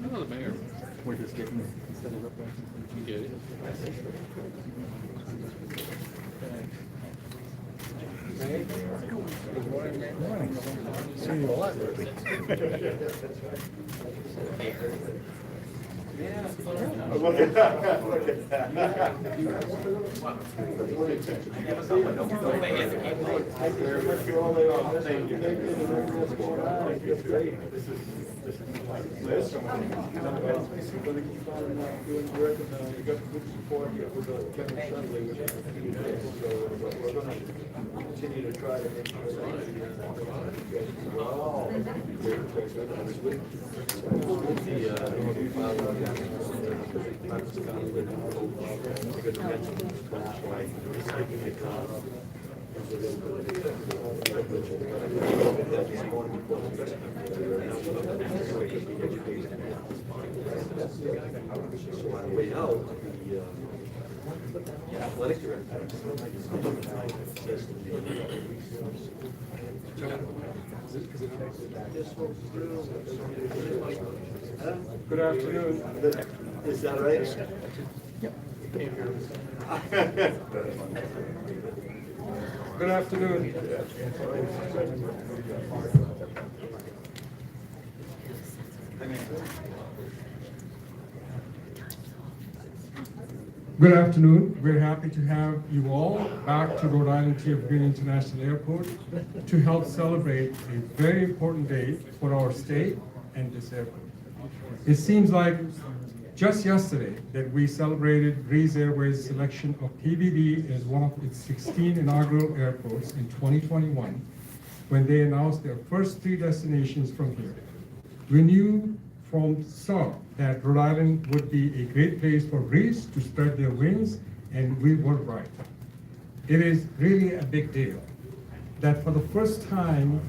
Hello, Mayor. We're just getting set it up. You get it? See you a lot. Continue to try to make sure way out, the athletic director. Good afternoon. Is that right? Good afternoon. Good afternoon. We're happy to have you all back to Rhode Island T F Green International Airport to help celebrate a very important day for our state and this airport. It seems like just yesterday that we celebrated Breeze Airways' selection of PBD as one of its 16 inaugural airports in 2021 when they announced their first 3 destinations from here. We knew from start that Rhode Island would be a great place for Breeze to spread their wings, and we were right. It is really a big deal that for the first time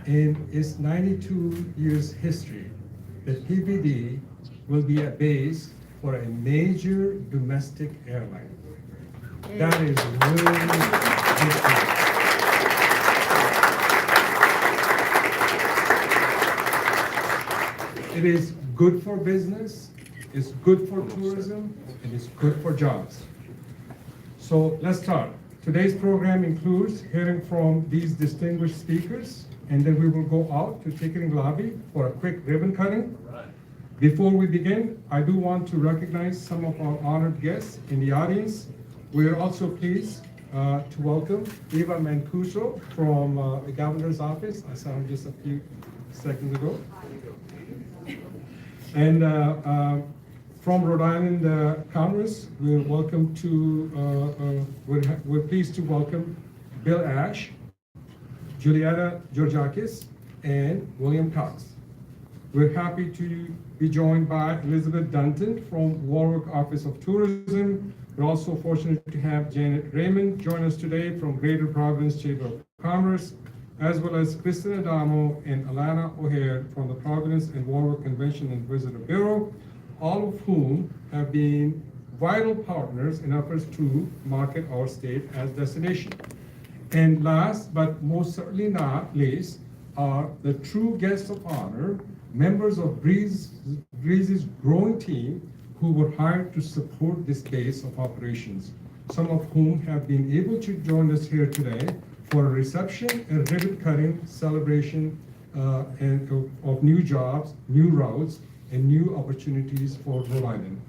in its 92 years history, that PBD will be a base for a major domestic airline. That is really big. It is good for business, it's good for tourism, and it's good for jobs. So let's start. Today's program includes hearing from these distinguished speakers, and then we will go out to ticketing lobby for a quick ribbon cutting. Before we begin, I do want to recognize some of our honored guests in the audience. We are also pleased to welcome Eva Mancuso from the governor's office. I saw her just a few seconds ago. And from Rhode Island Congress, we're pleased to welcome Bill Ash, Julietta Georgakis, and William Cox. We're happy to be joined by Elizabeth Dunton from Warwick Office of Tourism. We're also fortunate to have Janet Raymond join us today from Greater Providence Chamber of Commerce, as well as Kristen Adamo and Alana O'Hare from the Providence and Warwick Convention and Visitor Bureau, all of whom have been vital partners in efforts to market our state as destination. And last, but most certainly not least, are the true guests of honor, members of Breeze's growing team who were hired to support this base of operations. some of whom have been able to join us here today for a reception and ribbon-cutting celebration of new jobs, new routes, and new opportunities for Rhode Island.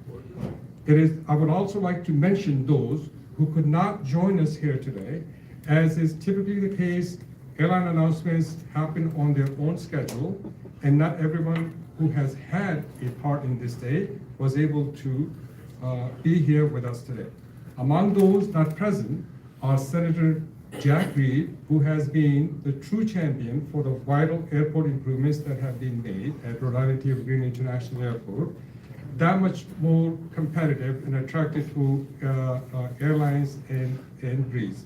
I would also like to mention those who could not join us here today. As is typically the case, airline announcements happen on their own schedule, and not everyone who has had a part in this day was able to be here with us today. Among those not present are Senator Jack Reed, who has been the true champion for the vital airport improvements that have been made at Rhode Island T.F. Green International Airport, that much more competitive and attractive to airlines and Breeze.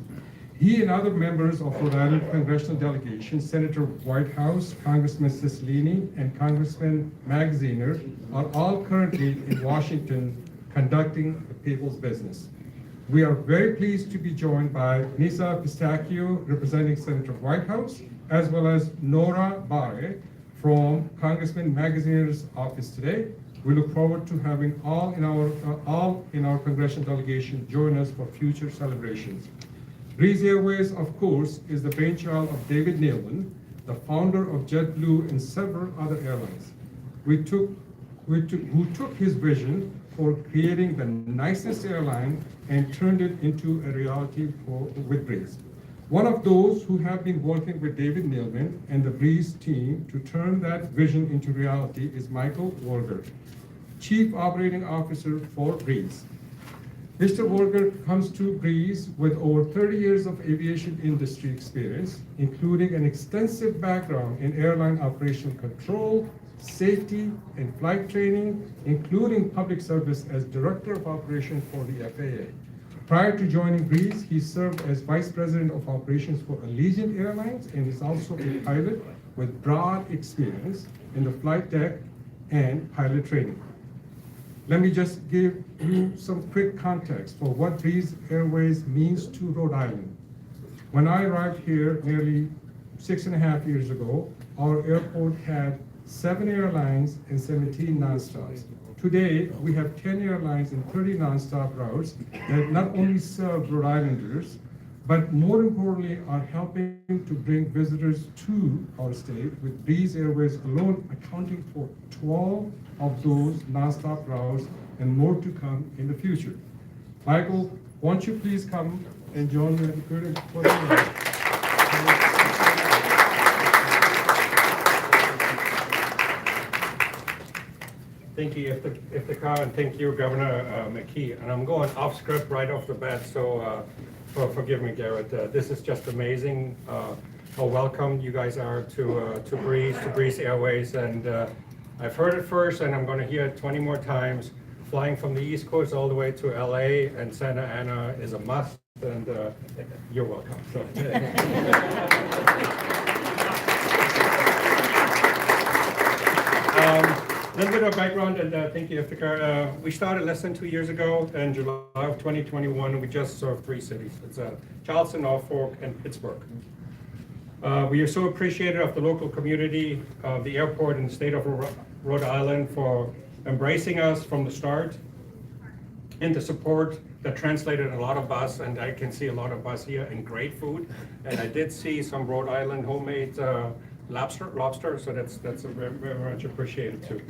He and other members of Rhode Island congressional delegation, Senator Whitehouse, Congressman Cicilline, and Congressman Magaziner, are all currently in Washington conducting the people's business. We are very pleased to be joined by Nisa Pistachio, representing Senator Whitehouse, as well as Nora Barre from Congressman Magaziner's office today. We look forward to having all in our congressional delegation join us for future celebrations. Breeze Airways, of course, is the brainchild of David Nealon, the founder of JetBlue and several other airlines. Who took his vision for creating the nicest airline and turned it into a reality with Breeze. One of those who have been working with David Nealon and the Breeze team to turn that vision into reality is Michael Warger, Chief Operating Officer for Breeze. Mr. Warger comes to Breeze with over 30 years of aviation industry experience, including an extensive background in airline operational control, safety, and flight training, including public service as Director of Operations for the FAA. Prior to joining Breeze, he served as Vice President of Operations for Allegiant Airlines and is also a pilot with broad experience in the flight deck and pilot training. Let me just give you some quick context for what Breeze Airways means to Rhode Island. When I arrived here nearly 6.5 years ago, our airport had 7 airlines and 17 nonstops. Today, we have 10 airlines and 30 nonstop routes that not only serve Rhode Islanders, but more importantly, are helping to bring visitors to our state, with Breeze Airways alone accounting for 12 of those nonstop routes and more to come in the future. Michael, won't you please come and join me at the podium? Thank you, Iftikhar, and thank you, Governor McKee. And I'm going off script right off the bat, so forgive me, Garrett. This is just amazing how welcome you guys are to Breeze Airways. And I've heard it first, and I'm going to hear it 20 more times. Flying from the East Coast all the way to LA and Santa Ana is a must, and you're welcome. So. A little bit of background, and thank you, Iftikhar. We started less than 2 years ago in July of 2021, and we just served 3 cities. It's Charleston, Norfolk, and Pittsburgh. We are so appreciative of the local community, of the airport and the state of Rhode Island for embracing us from the start, and the support that translated a lot of buzz, and I can see a lot of buzz here, and great food. And I did see some Rhode Island homemade lobster, so that's very, very much appreciated too.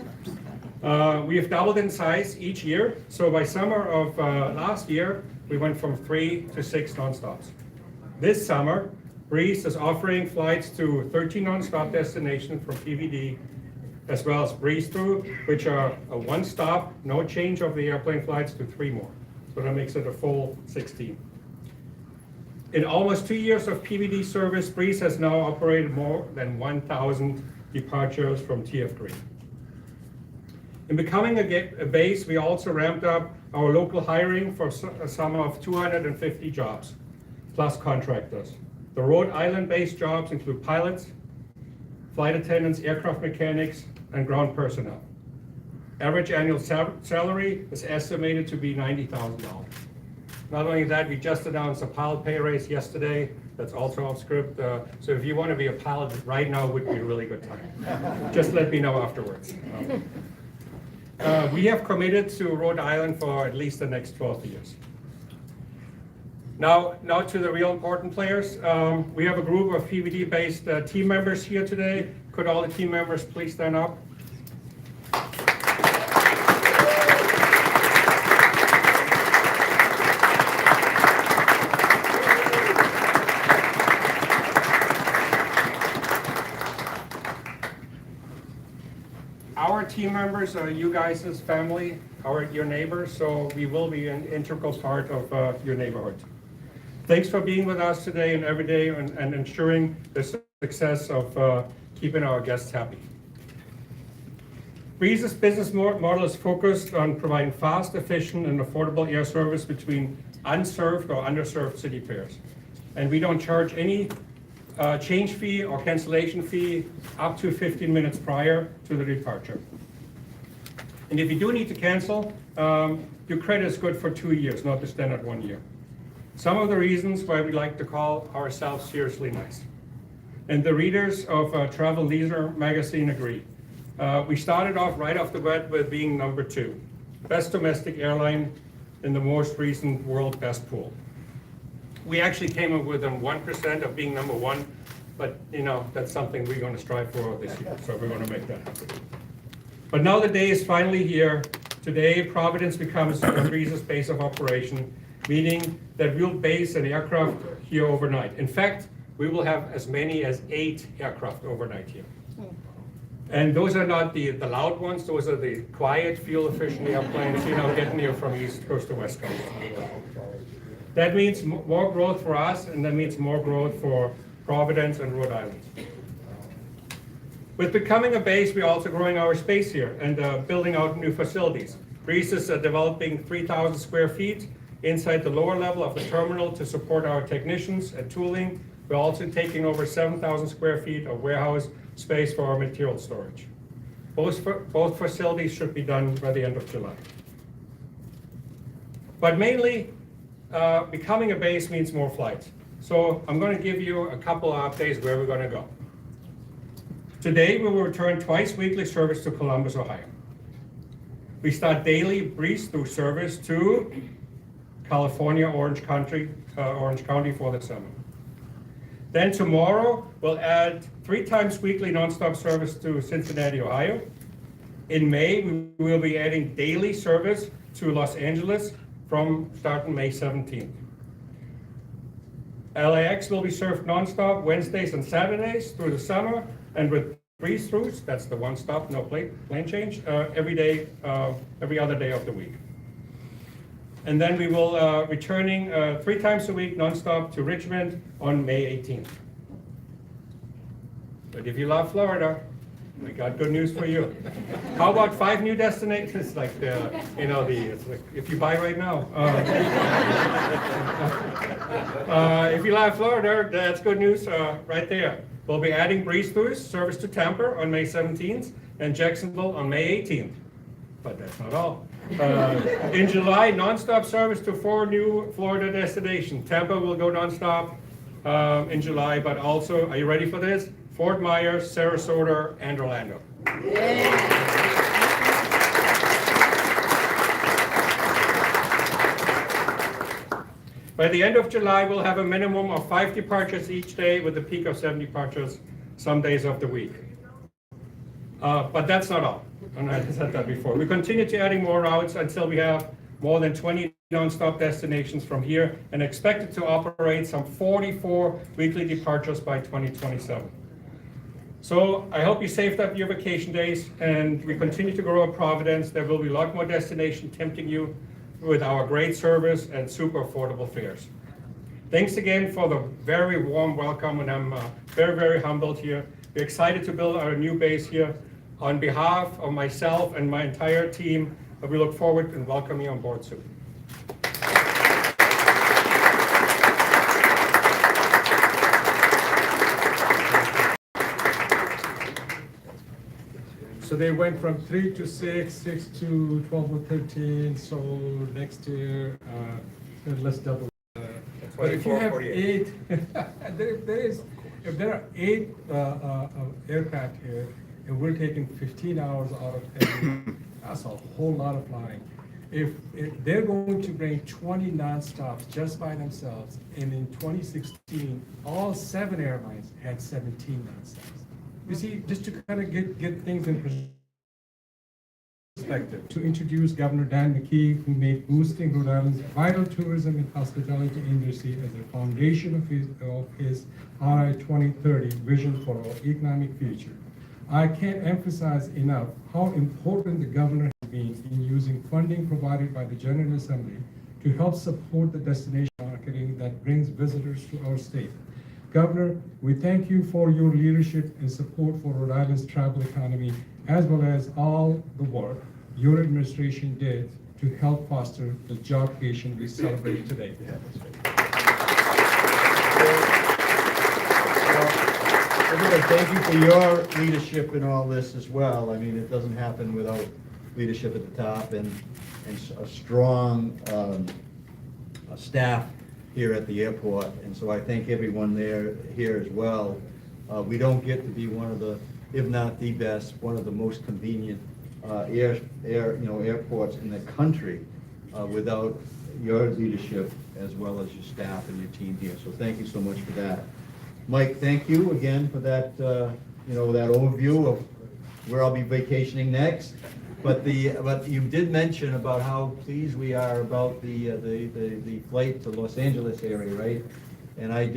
We have doubled in size each year. So by summer of last year, we went from 3 to 6 nonstops. This summer, Breeze is offering flights to 13 nonstop destinations from PVD, as well as Breeze Through, which are a one-stop, no change of the airplane flights, to 3 more. So that makes it a full 16. In almost 2 years of PVD service, Breeze has now operated more than 1,000 departures from TF Green. In becoming a base, we also ramped up our local hiring for a sum of 250 jobs, plus contractors. The Rhode Island-based jobs include pilots, flight attendants, aircraft mechanics, and ground personnel. Average annual salary is estimated to be $90,000. Not only that, we just announced a pilot pay raise yesterday. That's also off script. So if you want to be a pilot right now, would be a really good time. Just let me know afterwards. We have committed to Rhode Island for at least the next 12 years. Now to the real important players. We have a group of PVD-based team members here today. Could all the team members please stand up? Our team members are you guys' family, your neighbors, so we will be an integral part of your neighborhood. Thanks for being with us today and every day and ensuring the success of keeping our guests happy. Breeze's business model is focused on providing fast, efficient, and affordable air service between unserved or underserved city pairs. And we don't charge any change fee or cancellation fee up to 15 minutes prior to the departure. And if you do need to cancel, your credit is good for 2 years, not the standard 1 year. Some of the reasons why we like to call ourselves seriously nice. And the readers of Travel Leisure magazine agree. We started off right off the bat with being number 2, best domestic airline in the most recent World Best Pool. We actually came up within 1% of being number 1, but that's something we're going to strive for this year, so we're going to make that happen. But now the day is finally here. Today, Providence becomes Breeze's base of operation, meaning that we'll base an aircraft here overnight. In fact, we will have as many as 8 aircraft overnight here. And those are not the loud ones, those are the quiet, fuel-efficient airplanes, getting here from East Coast to West Coast. That means more growth for us, and that means more growth for Providence and Rhode Island. With becoming a base, we're also growing our space here and building out new facilities. Breeze is developing 3,000 square feet inside the lower level of the terminal to support our technicians and tooling. We're also taking over 7,000 square feet of warehouse space for our material storage. Both facilities should be done by the end of July. But mainly, becoming a base means more flights. So I'm going to give you a couple of updates where we're going to go. Today, we will return twice weekly service to Columbus, Ohio. We start daily Breeze through service to California, Orange County for the summer. Then tomorrow, we'll add 3 times weekly nonstop service to Cincinnati, Ohio. In May, we will be adding daily service to Los Angeles from starting May 17th. LAX will be served nonstop Wednesdays and Saturdays through the summer, and with Breeze throughs, that's the one stop, no plane change, every other day of the week. And then we will returning 3 times a week nonstop to Richmond on May 18th. But if you love Florida, we got good news for you. How about 5 new destinations? Like it's like if you buy right now. If you love Florida, that's good news right there. We'll be adding Breeze throughs service to Tampa on May 17th and Jacksonville on May 18th. But that's not all. In July, nonstop service to 4 new Florida destinations. Tampa will go nonstop in July, but also, are you ready for this? Fort Myers, Sarasota, and Orlando. By the end of July, we'll have a minimum of 5 departures each day with a peak of 7 departures some days of the week. But that's not all. And I said that before. We continue to adding more routes until we have more than 20 nonstop destinations from here and expected to operate some 44 weekly departures by 2027. So I hope you saved up your vacation days and we continue to grow at Providence. There will be a lot more destinations tempting you with our great service and super affordable fares. Thanks again for the very warm welcome, and I'm very, very humbled here. We're excited to build our new base here. On behalf of myself and my entire team, we look forward to welcoming you on board soon. So they went from 3 to 6, 6 to 12 or 13. So next year, let's double. But if you have 8, if there are 8 aircraft here, and we're taking 15 hours out of every, that's a whole lot of flying. If they're going to bring 20 nonstops just by themselves, and in 2016, all 7 airlines had 17 nonstops. You see, just to kind of get things in perspective, to introduce Governor Dan McKee, who made boosting Rhode Island's vital tourism and hospitality industry as a foundation of his RI 2030 vision for our economic future. I can't emphasize enough how important the governor has been in using funding provided by the General Assembly to help support the destination marketing that brings visitors to our state. Governor, we thank you for your leadership and support for Rhode Island's travel economy, as well as all the work your administration did to help foster the job creation we celebrate today. Everybody, thank you for your leadership in all this as well. I mean, it doesn't happen without leadership at the top and a strong staff here at the airport. And so I thank everyone here as well. We don't get to be one of the, if not the best, one of the most convenient airports in the country without your leadership as well as your staff and your team here. So thank you so much for that. Mike, thank you again for that, that overview of where I'll be vacationing next. But you did mention about how pleased we are about the flight to Los Angeles area, right? And I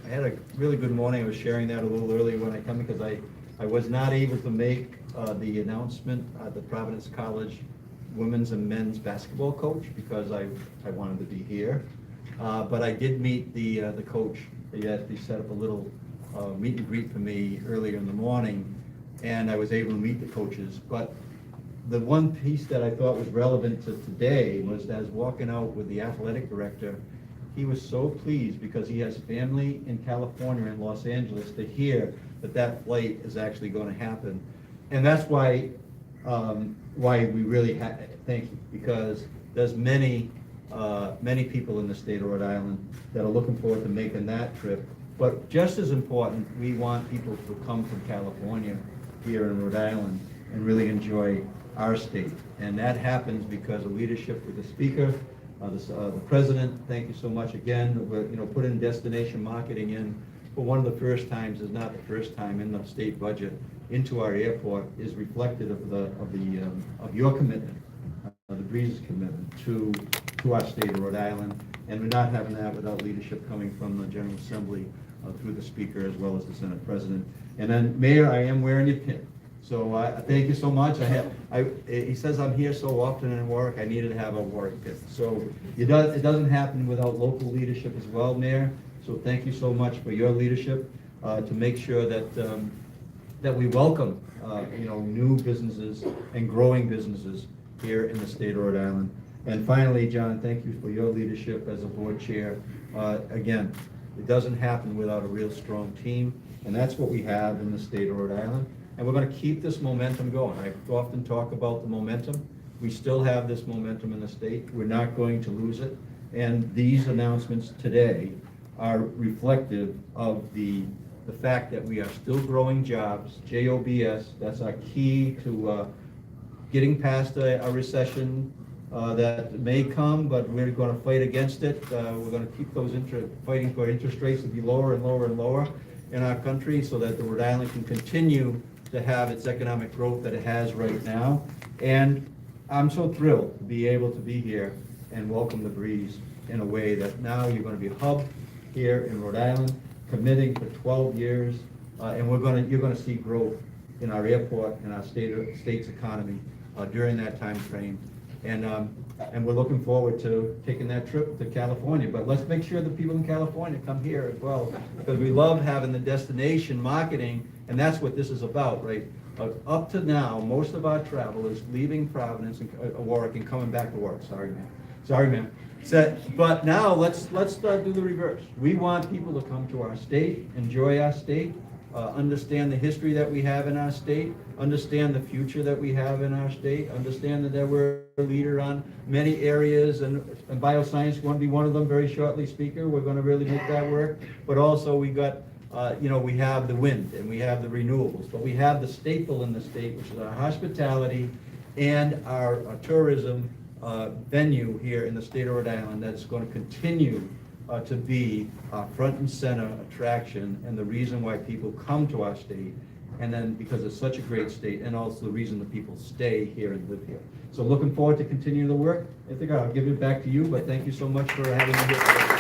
had a really good morning. I was sharing that a little earlier when I come because I was not able to make the announcement at the Providence College women's and men's basketball coach because I wanted to be here. But I did meet the coach. He set up a little meet and greet for me earlier in the morning, and I was able to meet the coaches. But the one piece that I thought was relevant to today was that I was walking out with the athletic director. He was so pleased because he has family in California and Los Angeles to hear that flight is actually going to happen. And that's why we really thank you, because there's many people in the state of Rhode Island that are looking forward to making that trip. But just as important, we want people to come from California here in Rhode Island and really enjoy our state. And that happens because of leadership with the speaker, the president. Thank you so much again. Put in destination marketing in for one of the first times, is not the first time in the state budget, into our airport is reflective of your commitment, the Breeze's commitment to our state of Rhode Island. And we're not having that without leadership coming from the General Assembly through the Speaker as well as the Senate President. And then, Mayor, I am wearing your pin. So thank you so much. He says I'm here so often in Warwick, I needed to have a Warwick pin. So it doesn't happen without local leadership as well, Mayor. So thank you so much for your leadership to make sure that we welcome new businesses and growing businesses here in the state of Rhode Island. And finally, John, thank you for your leadership as a board chair. Again, it doesn't happen without a real strong team, and that's what we have in the state of Rhode Island. And we're going to keep this momentum going. I often talk about the momentum. We still have this momentum in the state. We're not going to lose it. And these announcements today are reflective of the fact that we are still growing jobs, JOBS. That's our key to getting past a recession that may come, but we're going to fight against it. We're going to keep those fighting for interest rates to be lower and lower and lower in our country so that the Rhode Island can continue to have its economic growth that it has right now. And I'm so thrilled to be able to be here and welcome the Breeze in a way that now you're going to be a hub here in Rhode Island, committing for 12 years, and you're going to see growth in our airport and our state's economy during that time frame. And we're looking forward to taking that trip to California. But let's make sure the people in California come here as well, because we love having the destination marketing, and that's what this is about, right? Up to now, most of our travel is leaving Providence and Warwick and coming back to work. Sorry, man. But now let's do the reverse. We want people to come to our state, enjoy our state, understand the history that we have in our state, understand the future that we have in our state, understand that we're a leader on many areas, and bioscience going to be one of them very shortly, Speaker. We're going to really make that work. But also we got, we have the wind and we have the renewables, but we have the staple in the state, which is our hospitality and our tourism venue here in the state of Rhode Island that is going to continue to be a front and center attraction and the reason why people come to our state, and then because it's such a great state, and also the reason that people stay here and live here. So looking forward to continuing the work. I think I'll give it back to you, but thank you so much for having me here today.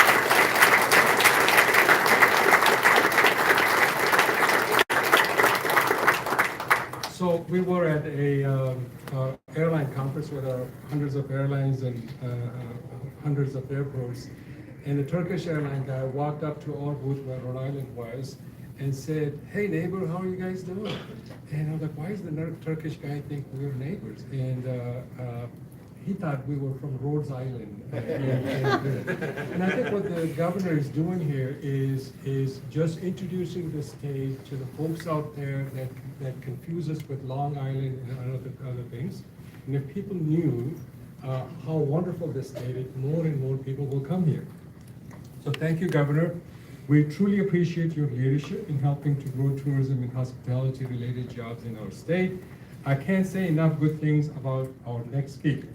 So we were at a airline conference with hundreds of airlines and hundreds of airports. And the Turkish airline guy walked up to our booth where Rhode Island was and said, "Hey neighbor, how are you guys doing?" And I was like, why does the Turkish guy think we're neighbors? And he thought we were from Rhode Island. And I think what the governor is doing here is just introducing the state to the folks out there that confuse us with Long Island and other things. And if people knew how wonderful this state is, more and more people will come here. So thank you, Governor. We truly appreciate your leadership in helping to grow tourism and hospitality-related jobs in our state. I can't say enough good things about our next speaker.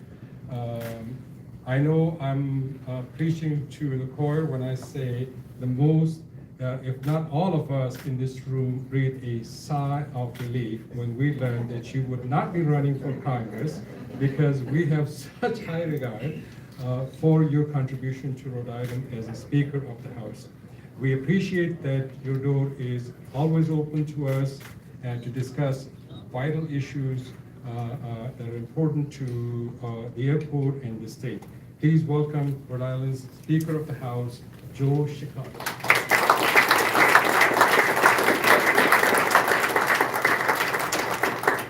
I know I'm preaching to the choir when I say the most, if not all of us in this room, breathe a sigh of relief when we learned that you would not be running for Congress, because we have such high regard for your contribution to Rhode Island as a Speaker of the House. We appreciate that your door is always open to us and to discuss vital issues that are important to the airport and the state. Please welcome Rhode Island's Speaker of the House, Joe Chicago.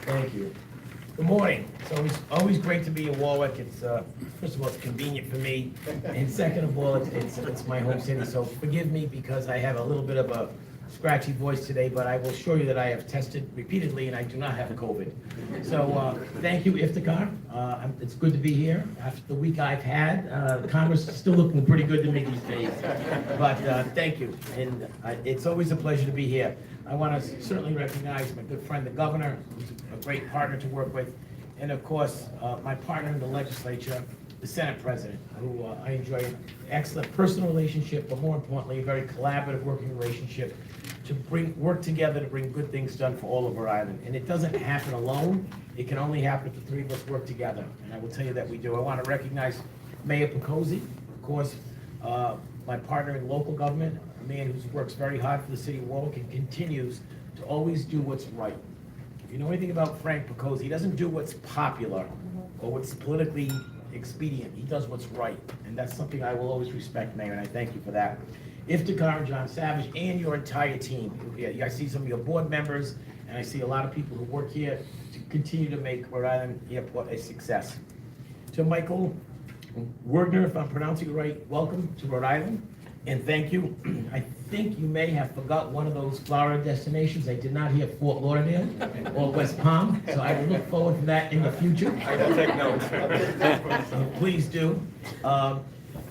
Thank you. Good morning. It's always great to be in Warwick. It's first of all, it's convenient for me, and second of all, it's my home city. So forgive me because I have a little bit of a scratchy voice today, but I will assure you that I have tested repeatedly and I do not have COVID. So thank you, Iftikhar. It's good to be here after the week I've had. Congress is still looking pretty good to me these days, but thank you, and it's always a pleasure to be here. I want to certainly recognize my good friend, the governor, who's a great partner to work with, and of course, my partner in the legislature, the Senate President, who I enjoy an excellent personal relationship, but more importantly, a very collaborative working relationship to work together to bring good things done for all of Rhode Island. And it doesn't happen alone. It can only happen if the three of us work together. And I will tell you that we do. I want to recognize Mayor Picozzi, of course, my partner in local government, a man who works very hard for the city of Warwick and continues to always do what's right. If you know anything about Frank Picozzi, he doesn't do what's popular or what's politically expedient. He does what's right, and that's something I will always respect, Mayor, and I thank you for that. Iftikhar and John Savage and your entire team. I see some of your board members, and I see a lot of people who work here to continue to make Rhode Island Airport a success. To Michael Wagner, if I'm pronouncing it right, welcome to Rhode Island, and thank you. I think you may have forgot one of those Florida destinations. I did not hear Fort Lauderdale or West Palm, so I will look forward to that in the future. I will take notes. So please do.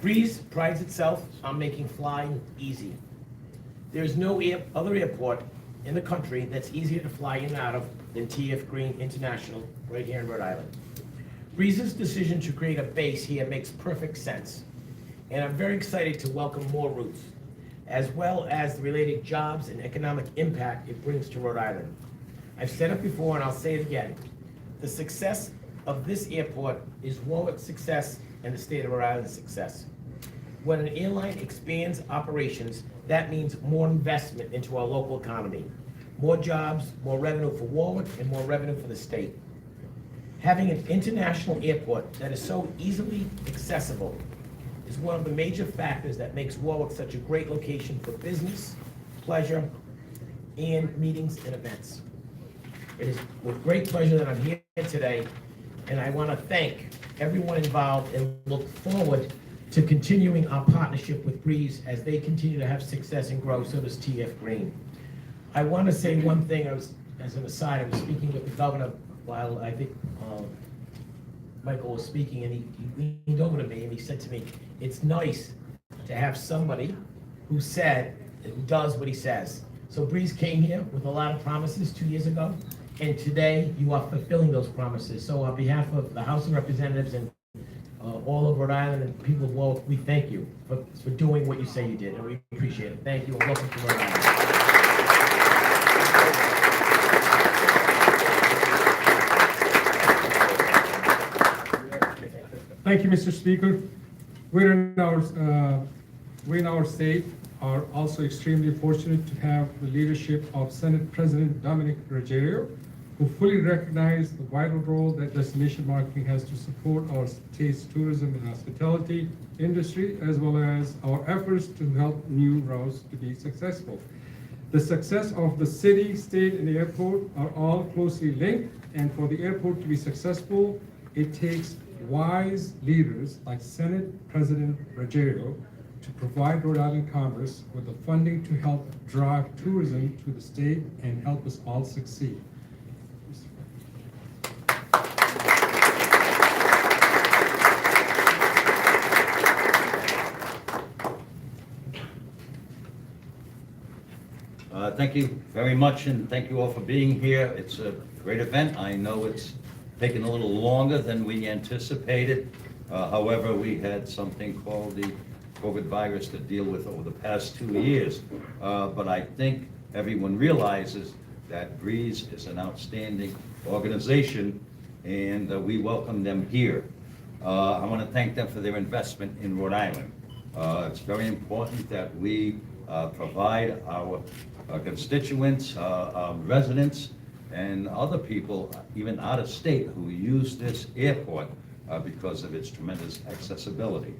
Breeze prides itself on making flying easy. There's no other airport in the country that's easier to fly in and out of than T.F. Green International right here in Rhode Island. Breeze's decision to create a base here makes perfect sense, and I'm very excited to welcome more routes, as well as the related jobs and economic impact it brings to Rhode Island. I've said it before and I'll say it again. The success of this airport is Warwick's success and the state of Rhode Island's success. When an airline expands operations, that means more investment into our local economy, more jobs, more revenue for Warwick, and more revenue for the state. Having an international airport that is so easily accessible is one of the major factors that makes Warwick such a great location for business, pleasure, and meetings and events. It is with great pleasure that I'm here today, and I want to thank everyone involved and look forward to continuing our partnership with Breeze as they continue to have success and grow, so does T.F. Green. I want to say one thing, as an aside, I was speaking with the governor while I think Michael was speaking, and he leaned over to me and he said to me, it's nice to have somebody who does what he says. So Breeze came here with a lot of promises 2 years ago, and today you are fulfilling those promises. So on behalf of the House of Representatives and all of Rhode Island and people of Warwick, we thank you for doing what you say you did, and we appreciate it. Thank you, and welcome to Rhode Island. Thank you, Mr. Speaker. We in our state are also extremely fortunate to have the leadership of Senate President Dominic Ruggiero, who fully recognizes the vital role that destination marketing has to support our state's tourism and hospitality industry, as well as our efforts to help new routes to be successful. The success of the city, state, and the airport are all closely linked, and for the airport to be successful, it takes wise leaders like Senate President Ruggiero to provide Rhode Island Commerce with the funding to help drive tourism to the state and help us all succeed. Thank you very much, and thank you all for being here. It's a great event. I know it's taken a little longer than we anticipated. However, we had something called the COVID virus to deal with over the past 2 years. But I think everyone realizes that Breeze is an outstanding organization, and we welcome them here. I want to thank them for their investment in Rhode Island. It's very important that we provide our constituents, residents, and other people, even out of state, who use this airport because of its tremendous accessibility.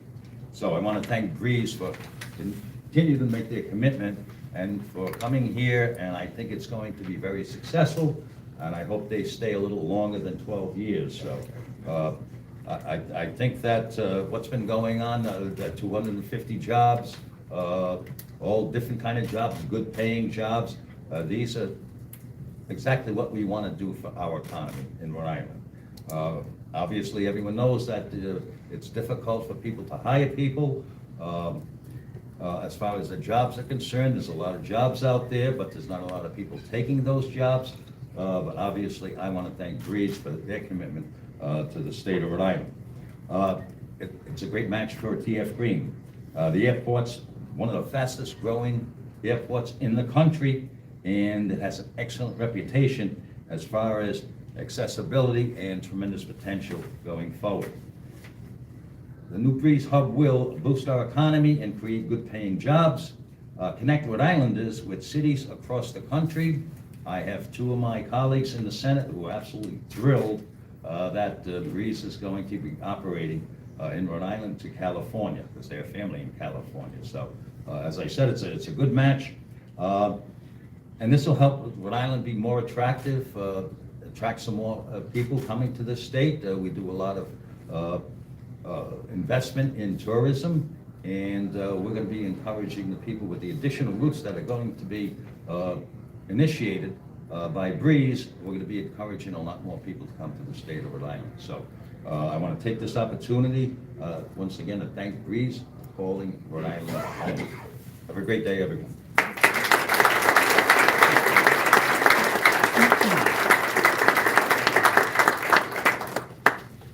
So I want to thank Breeze for continuing to make their commitment and for coming here, and I think it's going to be very successful, and I hope they stay a little longer than 12 years. So I think that what's been going on, that 250 jobs, all different kind of jobs, good paying jobs, these are exactly what we want to do for our economy in Rhode Island. Obviously, everyone knows that it's difficult for people to hire people. As far as the jobs are concerned, there's a lot of jobs out there, but there's not a lot of people taking those jobs. But obviously, I want to thank Breeze for their commitment to the state of Rhode Island. It's a great match for TF Green. The airport's one of the fastest growing airports in the country, and it has an excellent reputation as far as accessibility and tremendous potential going forward. The new Breeze Hub will boost our economy and create good paying jobs, connect Rhode Islanders with cities across the country. I have two of my colleagues in the Senate who are absolutely thrilled that Breeze is going to be operating in Rhode Island to California, because they have family in California. So as I said, it's a good match. And this will help Rhode Island be more attractive, attract some more people coming to this state. We do a lot of investment in tourism, and we're going to be encouraging the people with the additional routes that are going to be initiated by Breeze. We're going to be encouraging a lot more people to come to the state of Rhode Island. So I want to take this opportunity once again to thank Breeze for calling Rhode Island home. Have a great day, everyone.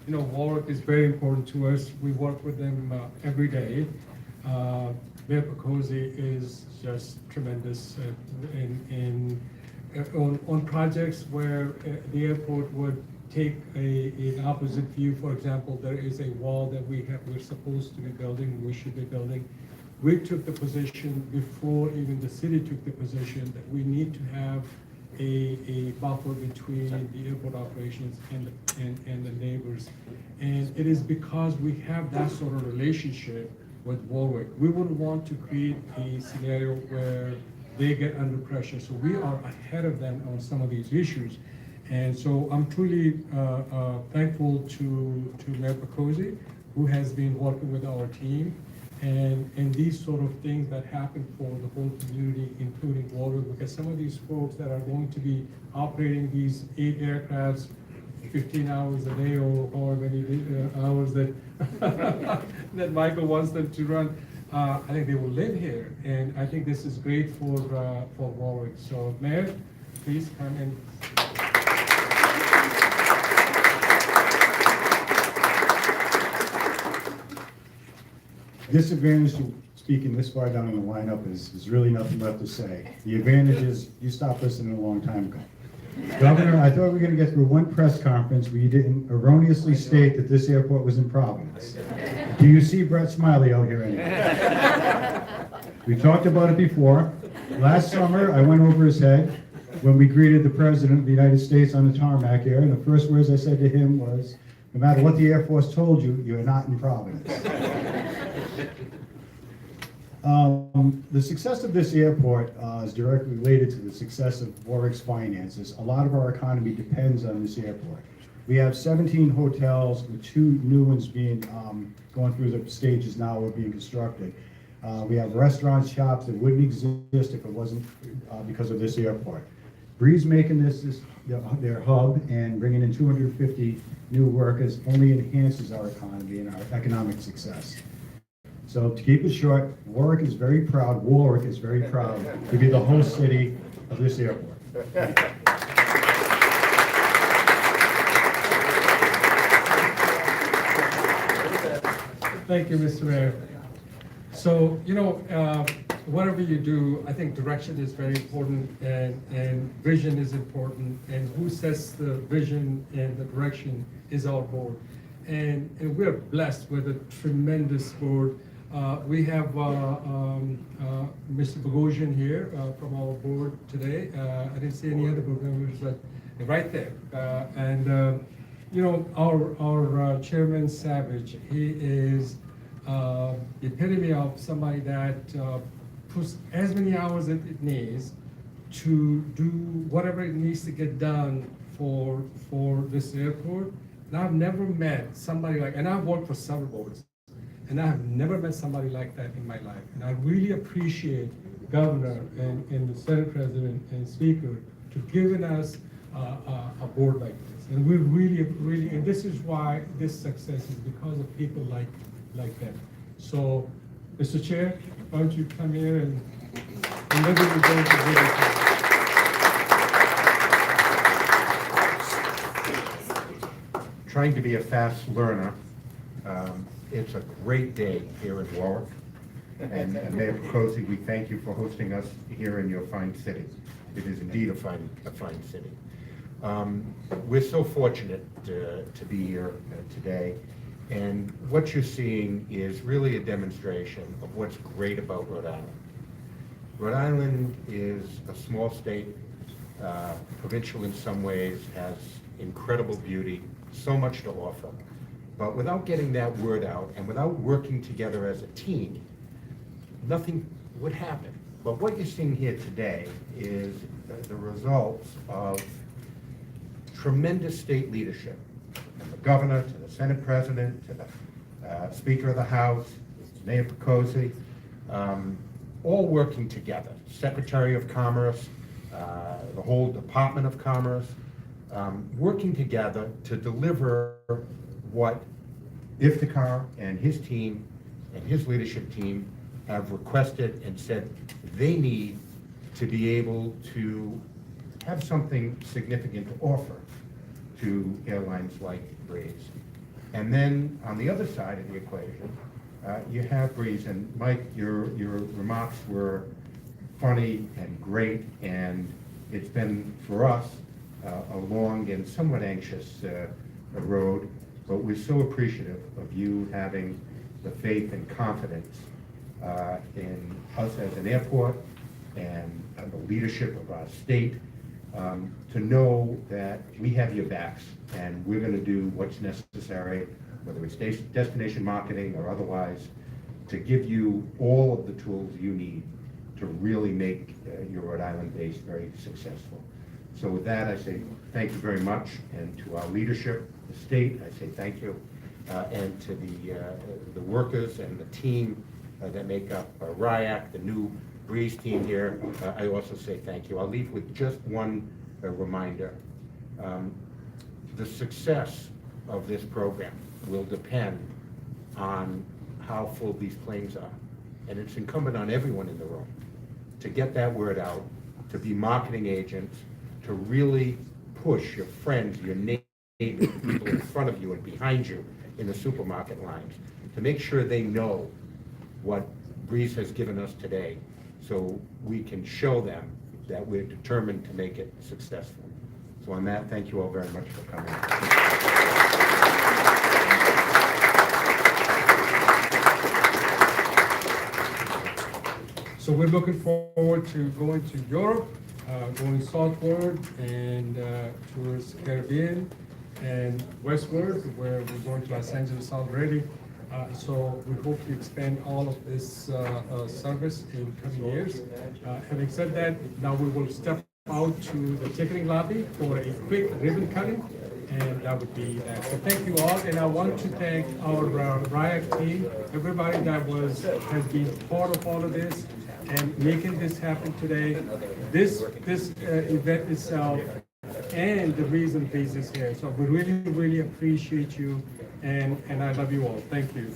You know, Warwick is very important to us. We work with them every day. Mayor Picozzi is just tremendous on projects where the airport would take an opposite view. For example, there is a wall that we're supposed to be building, we should be building. We took the position before even the city took the position that we need to have a buffer between the airport operations and the neighbors. And it is because we have that sort of relationship with Warwick. We wouldn't want to create a scenario where they get under pressure. So we are ahead of them on some of these issues. And so I'm truly thankful to Mayor Picozzi, who has been working with our team. And these sort of things that happen for the whole community, including Warwick, because some of these folks that are going to be operating these 8 aircrafts 15 hours a day or however many hours that that Michael wants them to run, I think they will live here. And I think this is great for Warwick. So Mayor, please come and disadvantage to speaking this far down in the lineup is really nothing left to say. The advantage is you stopped listening a long time ago. Governor, I thought we were gonna get through one press conference where you didn't erroneously state that this airport was in Providence. Do you see Brett Smiley out here anymore? We talked about it before. Last summer, I went over his head when we greeted the President of the United States on the tarmac here, and the first words I said to him was, no matter what the Air Force told you, you're not in Providence. The success of this airport is directly related to the success of Warwick's finances. A lot of our economy depends on this airport. We have 17 hotels with 2 new ones being going through the stages now of being constructed. We have restaurants, shops that wouldn't exist if it wasn't because of this airport. Breeze making this their hub and bringing in 250 new workers only enhances our economy and our economic success. So to keep it short, Warwick is very proud to be the host city of this airport. Thank you, Mr. Mayor. So, whatever you do, I think direction is very important and vision is important, and who sets the vision and the direction is our board. And we're blessed with a tremendous board. We have Mr. Bogosian here from our board today. I didn't see any other board members, but right there. Our chairman Savage, he is the epitome of somebody that puts as many hours as it needs to do whatever it needs to get done for this airport. And I've never met somebody like, and I've worked for several boards, and I have never met somebody like that in my life. And I really appreciate Governor and the Senate President and Speaker to giving us a board like this. And we really, and this is why this success is because of people like that. So, Mr. Chair, why don't you come here and maybe we're going to do Trying to be a fast learner, it's a great day here in Warwick. And Mayor Pecosi, we thank you for hosting us here in your fine city. It is indeed a fine city. We're so fortunate to be here today. And what you're seeing is really a demonstration of what's great about Rhode Island. Rhode Island is a small state, provincial in some ways, has incredible beauty, so much to offer. But without getting that word out and without working together as a team, nothing would happen. But what you're seeing here today is the results of tremendous state leadership, from the governor to the Senate President to the Speaker of the House, Mayor Pecosi, all working together. Secretary of Commerce, the whole Department of Commerce, working together to deliver what Iftikhar and his team and his leadership team have requested and said they need to be able to have something significant to offer to airlines like Breeze. And then on the other side of the equation, you have Breeze. And Mike, your remarks were funny and great, and it's been for us a long and somewhat anxious road, but we're so appreciative of you having the faith and confidence in us as an airport and the leadership of our state to know that we have your backs and we're going to do what's necessary, whether it's destination marketing or otherwise, to give you all of the tools you need to really make your Rhode Island base very successful. So with that, I say thank you very much, and to our leadership, the state, I say thank you, and to the workers and the team that make up RIAC, the new Breeze team here, I also say thank you. I'll leave with just one reminder. The success of this program will depend on how full these planes are. And it's incumbent on everyone in the room to get that word out, to be marketing agents, to really push your friends, your neighbors, people in front of you and behind you in the supermarket lines, to make sure they know what Breeze has given us today, so we can show them that we're determined to make it successful. So on that, thank you all very much for coming. So we're looking forward to going to Europe, going southward and towards Caribbean and westward, where we're going to Los Angeles already. So we hope to expand all of this service in coming years. Having said that, now we will step out to the ticketing lobby for a quick ribbon cutting, and that would be that. So thank you all, and I want to thank our RIAC team, everybody that has been part of all of this and making this happen today. This event itself and the reason Breeze is here. So we really, really appreciate you, and I love you all. Thank you.